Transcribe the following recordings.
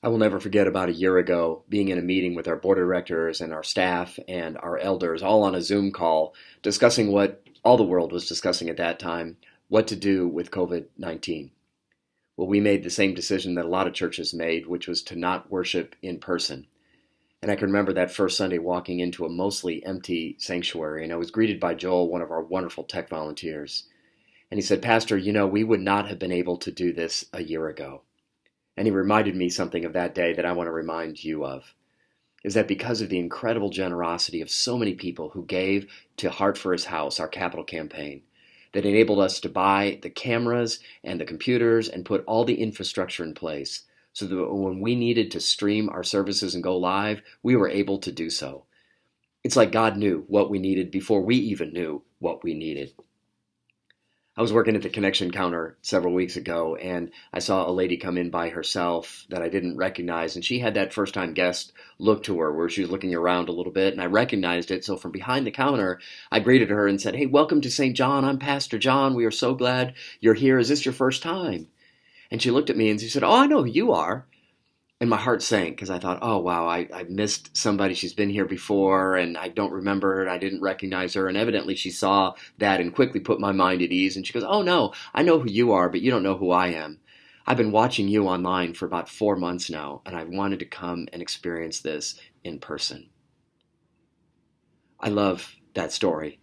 I will never forget about a year ago being in a meeting with our board of directors and our staff and our elders, all on a Zoom call, discussing what all the world was discussing at that time, what to do with COVID-19. Well, we made the same decision that a lot of churches made, which was to not worship in person. And I can remember that first Sunday walking into a mostly empty sanctuary, and I was greeted by Joel, one of our wonderful tech volunteers. And he said, "Pastor, we would not have been able to do this a year ago." And he reminded me something of that day that I want to remind you of, is that because of the incredible generosity of so many people who gave to Heart for His House, our capital campaign, that enabled us to buy the cameras and the computers and put all the infrastructure in place so that when we needed to stream our services and go live, we were able to do so. It's like God knew what we needed before we even knew what we needed. I was working at the connection counter several weeks ago, and I saw a lady come in by herself that I didn't recognize, and she had that first-time guest look to her where she was looking around a little bit, and I recognized it. So from behind the counter, I greeted her and said, "Hey, welcome to St. John. I'm Pastor John. We are so glad you're here. Is this your first time?" And she looked at me and she said, "Oh, I know who you are." And my heart sank because I thought, oh, wow, I missed somebody. She's been here before and I don't remember her and I didn't recognize her. And evidently she saw that and quickly put my mind at ease. And she goes, "Oh, no, I know who you are, but you don't know who I am. I've been watching you online for about 4 months now, and I wanted to come and experience this in person." I love that story.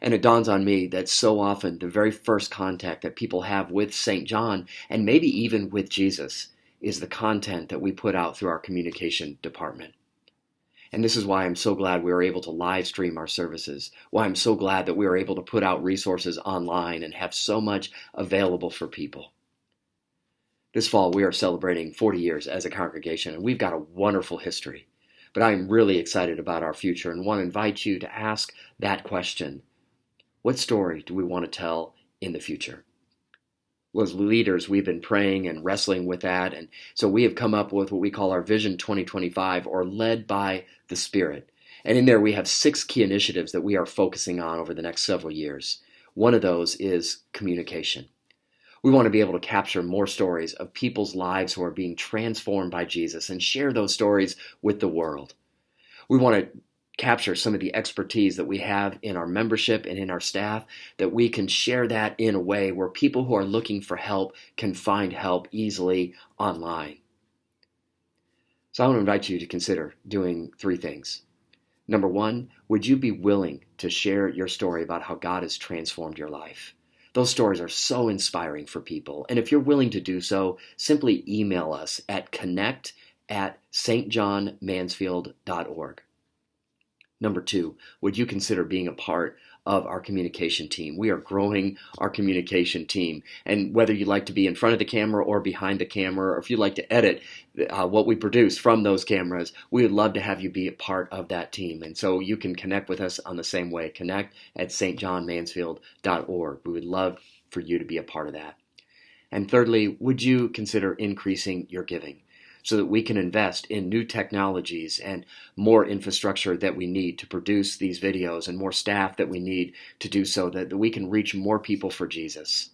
And it dawns on me that so often the very first contact that people have with St. John, and maybe even with Jesus, is the content that we put out through our communication department. And this is why I'm so glad we were able to live stream our services, why I'm so glad that we were able to put out resources online and have so much available for people. This fall, we are celebrating 40 years as a congregation, and we've got a wonderful history. But I'm really excited about our future and want to invite you to ask that question. What story do we want to tell in the future? Well, as leaders, we've been praying and wrestling with that, and so we have come up with what we call our Vision 2025, or Led by the Spirit. And in there, we have 6 key initiatives that we are focusing on over the next several years. One of those is communication. We want to be able to capture more stories of people's lives who are being transformed by Jesus and share those stories with the world. We want to capture some of the expertise that we have in our membership and in our staff, that we can share that in a way where people who are looking for help can find help easily online. So I want to invite you to consider doing 3 things. Number 1, would you be willing to share your story about how God has transformed your life? Those stories are so inspiring for people. And if you're willing to do so, simply email us at connect@stjohnmansfield.org. Number 2, would you consider being a part of our communication team? We are growing our communication team. And whether you'd like to be in front of the camera or behind the camera, or if you'd like to edit what we produce from those cameras, we would love to have you be a part of that team. And so you can connect with us on the same way, connect@stjohnmansfield.org. We would love for you to be a part of that. And thirdly, would you consider increasing your giving, so that we can invest in new technologies and more infrastructure that we need to produce these videos and more staff that we need to do so that we can reach more people for Jesus.